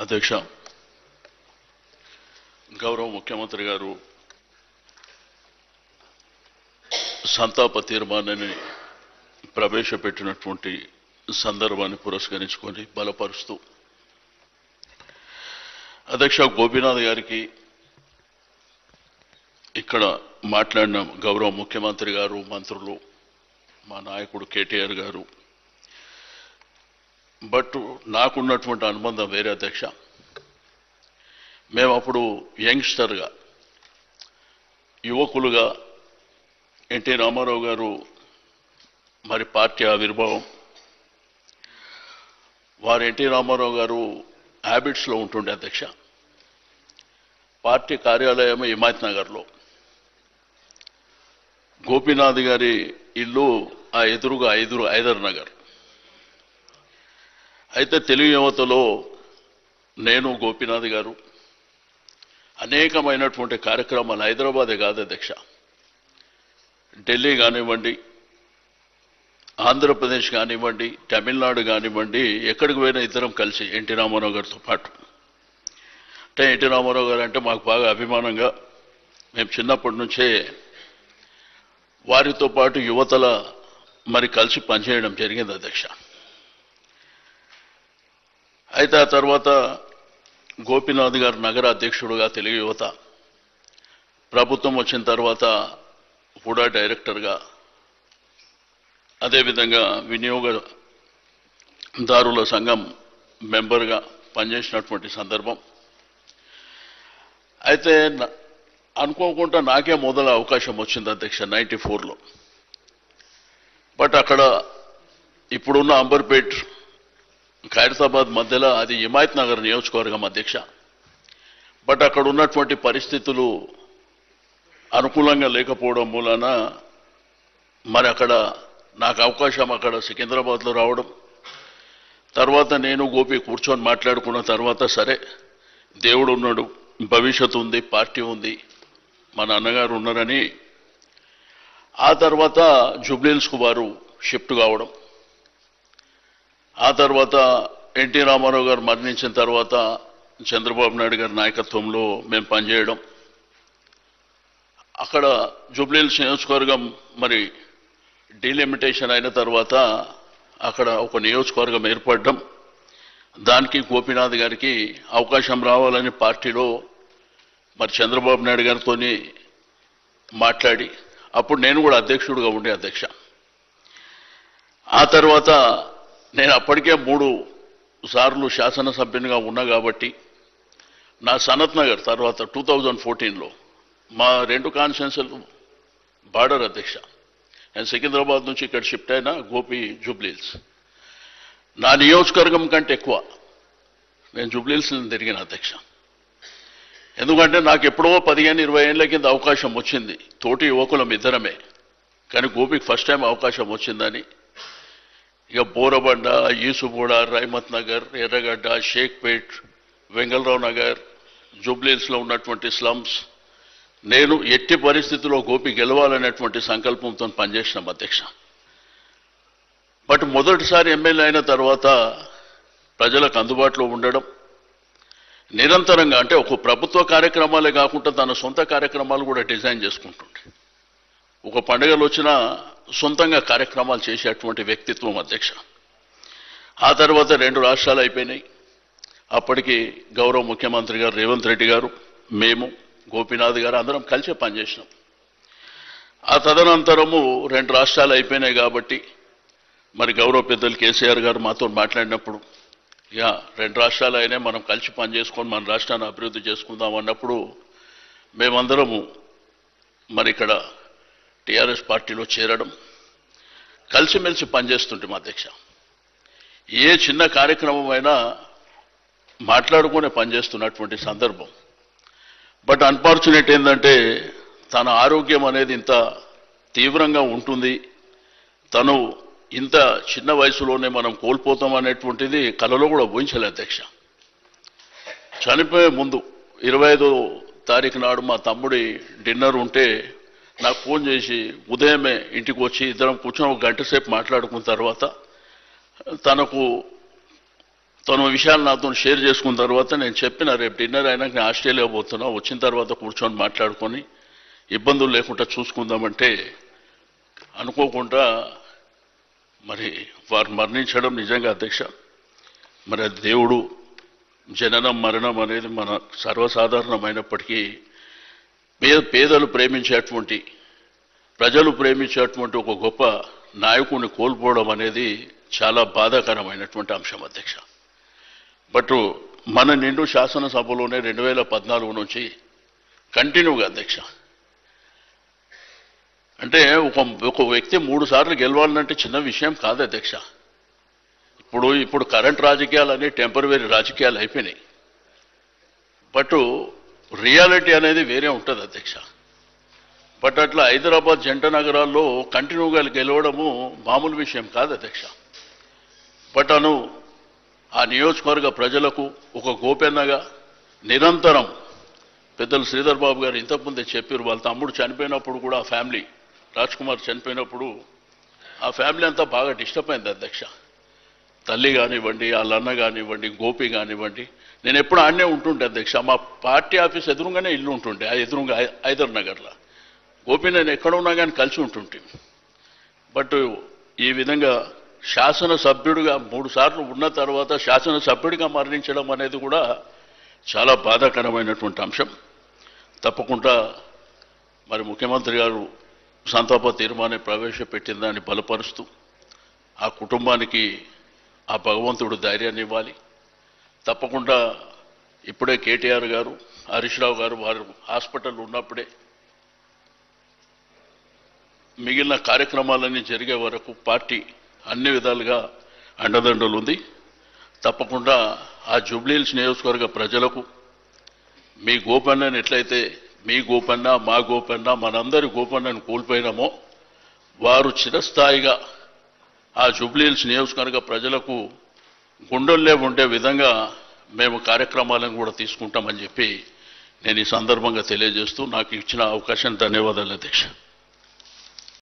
అధ్యక్ష, గౌరవ ముఖ్యమంత్రి గారు సంతాప తీర్మానాన్ని ప్రవేశపెట్టినటువంటి సందర్భాన్ని పురస్కరించుకొని బలపరుస్తూ అధ్యక్ష గోపీనాథ్ గారికి ఇక్కడ మాట్లాడిన గౌరవ ముఖ్యమంత్రి గారు, మంత్రులు, మా నాయకుడు కేటీఆర్ గారు, బట్ నాకున్నటువంటి అనుబంధం వేరే అధ్యక్ష. మేము అప్పుడు యంగ్స్టర్గా, యువకులుగా ఎన్టీ రామారావు గారు మరి పార్టీ ఆవిర్భావం, వారు ఎన్టీ రామారావు గారు హ్యాబిట్స్లో ఉంటుండే అధ్యక్ష. పార్టీ కార్యాలయం హిమాయత్ నగర్లో, గోపీనాథ్ గారి ఇల్లు ఆ ఎదురుగా హైదర్ నగర్. అయితే తెలుగు యువతలో నేను, గోపీనాథ్ గారు అనేకమైనటువంటి కార్యక్రమాలు, హైదరాబాదే కాదు అధ్యక్ష, ఢిల్లీ కానివ్వండి, ఆంధ్రప్రదేశ్ కానివ్వండి, తమిళనాడు కానివ్వండి, ఎక్కడికి పోయినా ఇద్దరం కలిసి ఎన్టీ రామారావు గారితో పాటు. అంటే ఎన్టీ రామారావు గారు అంటే మాకు బాగా అభిమానంగా మేము చిన్నప్పటి నుంచే వారితో పాటు యువతల మరి కలిసి పనిచేయడం జరిగింది అధ్యక్ష. అయితే ఆ తర్వాత గోపీనాథ్ గారు నగర అధ్యక్షుడుగా తెలుగు యువత, ప్రభుత్వం వచ్చిన తర్వాత కూడా డైరెక్టర్గా, అదేవిధంగా వినియోగదారుల సంఘం మెంబర్గా పనిచేసినటువంటి సందర్భం. అయితే అనుకోకుండా నాకే మొదల అవకాశం వచ్చింది అధ్యక్ష 94లో. బట్ అక్కడ ఇప్పుడున్న అంబర్పేట్, ఖైరతాబాద్ మధ్యలో అది హిమాయత్ నగర్ నియోజకవర్గం అధ్యక్ష. బట్ అక్కడ ఉన్నటువంటి పరిస్థితులు అనుకూలంగా లేకపోవడం మూలన మరి అక్కడ నాకు అవకాశం అక్కడ సికింద్రాబాద్లో రావడం, తర్వాత నేను గోపి కూర్చొని మాట్లాడుకున్న తర్వాత సరే దేవుడు ఉన్నాడు, భవిష్యత్తు ఉంది, పార్టీ ఉంది, మా నాన్నగారు ఉన్నారని ఆ తర్వాత జూబ్లీహిల్స్కు వారు షిఫ్ట్ కావడం, ఆ తర్వాత ఎన్టీ రామారావు గారు మరణించిన తర్వాత చంద్రబాబు నాయుడు గారి నాయకత్వంలో మేము పనిచేయడం, అక్కడ జూబ్లీహిల్స్ నియోజకవర్గం మరి డీలిమిటేషన్ అయిన తర్వాత అక్కడ ఒక నియోజకవర్గం ఏర్పడడం, దానికి గోపీనాథ్ గారికి అవకాశం రావాలని పార్టీలో మరి చంద్రబాబు నాయుడు గారితో మాట్లాడి, అప్పుడు నేను కూడా అధ్యక్షుడిగా ఉండే అధ్యక్ష. ఆ తర్వాత నేను అప్పటికే 3 సార్లు శాసనసభ్యునిగా ఉన్నా కాబట్టి నా సనత్ నగర్ తర్వాత 2014లో మా 2 కాన్స్టిట్యున్సీలు బార్డర్ అధ్యక్ష. నేను సికింద్రాబాద్ నుంచి ఇక్కడ షిఫ్ట్ అయినా, గోపి జూబ్లీహిల్స్. నా నియోజకవర్గం కంటే ఎక్కువ నేను జూబ్లీహిల్స్ తిరిగిన అధ్యక్ష. ఎందుకంటే నాకు ఎప్పుడో 15-20 ఏళ్ల కింద అవకాశం వచ్చింది, తోటి యువకులం ఇద్దరమే, కానీ గోపికి ఫస్ట్ టైం అవకాశం వచ్చిందని ఇక బోరబండ, ఈసుగూడ, రైమత్ నగర్, ఎర్రగడ్డ, షేక్పేట్, వెంగళరావు నగర్, జూబ్లీహిల్స్లో ఉన్నటువంటి స్లమ్స్, నేను ఎట్టి పరిస్థితుల్లో గోపి గెలవాలనేటువంటి సంకల్పంతో పనిచేసినాం అధ్యక్ష. బట్ మొదటిసారి ఎమ్మెల్యే అయిన తర్వాత ప్రజలకు అందుబాటులో ఉండడం, నిరంతరంగా అంటే ఒక ప్రభుత్వ కార్యక్రమాలే కాకుండా తన సొంత కార్యక్రమాలు కూడా డిజైన్ చేసుకుంటుండే, ఒక పండుగలు వచ్చినా సొంతంగా కార్యక్రమాలు చేసేటువంటి వ్యక్తిత్వం అధ్యక్ష. ఆ తర్వాత 2 రాష్ట్రాలు అయిపోయినాయి. అప్పటికి గౌరవ ముఖ్యమంత్రి గారు రేవంత్ రెడ్డి గారు, మేము, గోపీనాథ్ గారు అందరం కలిసి పనిచేసినాం. ఆ తదనంతరము 2 రాష్ట్రాలు అయిపోయినాయి కాబట్టి మరి గౌరవ పెద్దలు కేసీఆర్ గారు మాతో మాట్లాడినప్పుడు, ఇక 2 రాష్ట్రాలు అయినాయి, మనం కలిసి పనిచేసుకొని మన రాష్ట్రాన్ని అభివృద్ధి చేసుకుందాం అన్నప్పుడు మేమందరము మరి ఇక్కడ టీఆర్ఎస్ పార్టీలో చేరడం, కలిసిమెలిసి పనిచేస్తుంటాం అధ్యక్ష. ఏ చిన్న కార్యక్రమం అయినా మాట్లాడుకునే పనిచేస్తున్నటువంటి సందర్భం. బట్ అన్ఫార్చునేట్ ఏంటంటే తన ఆరోగ్యం అనేది ఇంత తీవ్రంగా ఉంటుంది, తను ఇంత చిన్న వయసులోనే మనం కోల్పోతాం అనేటువంటిది కలలో కూడా ఊహించలే అధ్యక్ష. చనిపోయే ముందు 25వ తారీఖు నాడు మా తమ్ముడి డిన్నర్ ఉంటే నాకు ఫోన్ చేసి ఉదయమే ఇంటికి వచ్చి ఇద్దరం కూర్చొని 1 గంట సేపు మాట్లాడుకున్న తర్వాత తనకు తన విషయాలు నాతో షేర్ చేసుకున్న తర్వాత నేను చెప్పిన రేపు డిన్నర్ అయినాక నేను ఆస్ట్రేలియా పోతున్నా, వచ్చిన తర్వాత కూర్చొని మాట్లాడుకొని ఇబ్బందులు లేకుండా చూసుకుందామంటే అనుకోకుండా మరి వారు మరణించడం నిజంగా అధ్యక్ష, మరి అది దేవుడు జననం మరణం అనేది మన సర్వసాధారణమైనప్పటికీ పేదలు ప్రేమించేటువంటి ప్రజలు ప్రేమించేటువంటి ఒక గొప్ప నాయకుడిని కోల్పోవడం అనేది చాలా బాధాకరమైనటువంటి అంశం అధ్యక్ష. బట్ మన నిండు శాసనసభలోనే 2014 నుంచి కంటిన్యూగా అధ్యక్ష, అంటే ఒక వ్యక్తి 3 సార్లు గెలవాలంటే చిన్న విషయం కాదు అధ్యక్ష. ఇప్పుడు కరెంట్ రాజకీయాలు అనే టెంపరరీ రాజకీయాలు అయిపోయినాయి. బట్ రియాలిటీ అనేది వేరే ఉంటుంది అధ్యక్ష. బట్ అట్లా హైదరాబాద్ జంట నగరాల్లో కంటిన్యూగా గెలవడము మామూలు విషయం కాదు అధ్యక్ష. బట్ ఆ నియోజకవర్గ ప్రజలకు ఒక గోపెన్నగా నిరంతరం పెద్దలు శ్రీధర్ బాబు గారు ఇంతకుముందే చెప్పారు, వాళ్ళ తమ్ముడు చనిపోయినప్పుడు కూడా ఆ ఫ్యామిలీ రాజ్ కుమార్ చనిపోయినప్పుడు ఆ ఫ్యామిలీ అంతా బాగా డిస్టర్బ్ అయింది అధ్యక్ష. తల్లి కానివ్వండి, వాళ్ళ అన్న కానివ్వండి, గోపి కానివ్వండి, నేను ఎప్పుడు ఆడనే ఉంటుండే అధ్యక్ష. మా పార్టీ ఆఫీస్ ఎదురుగానే ఇల్లు ఉంటుండే, ఆ ఎదురుగా హైదర్ నగర్లో. గోపి నేను ఎక్కడ ఉన్నా కానీ కలిసి ఉంటుంటే. బట్ ఈ విధంగా శాసనసభ్యుడిగా 3 సార్లు ఉన్న తర్వాత శాసనసభ్యుడిగా మరణించడం అనేది కూడా చాలా బాధాకరమైనటువంటి అంశం. తప్పకుండా మరి ముఖ్యమంత్రి గారు సంతాప తీర్మానం ప్రవేశపెట్టిన దాన్ని బలపరుస్తూ ఆ కుటుంబానికి ఆ భగవంతుడు ధైర్యాన్ని ఇవ్వాలి. తప్పకుండా ఇప్పుడే కేటీఆర్ గారు, హరీష్ రావు గారు వారు హాస్పిటల్ ఉన్నప్పుడే మిగిలిన కార్యక్రమాలన్నీ జరిగే వరకు పార్టీ అన్ని విధాలుగా అండదండలు ఉంది. తప్పకుండా ఆ జూబ్లీహిల్స్ నియోజకవర్గ ప్రజలకు మీ గోపన్నని ఎట్లయితే మీ గోపన్న, మా గోపన్న, మనందరి గోపన్నను కోల్పోయినామో వారు చిరస్థాయిగా ఆ జూబ్లీహిల్స్ నియోజకవర్గ ప్రజలకు గుండెల్లో ఉండే విధంగా మేము కార్యక్రమాలను కూడా తీసుకుంటామని చెప్పి నేను ఈ సందర్భంగా తెలియజేస్తూ నాకు ఇచ్చిన అవకాశం ధన్యవాదాలు అధ్యక్ష.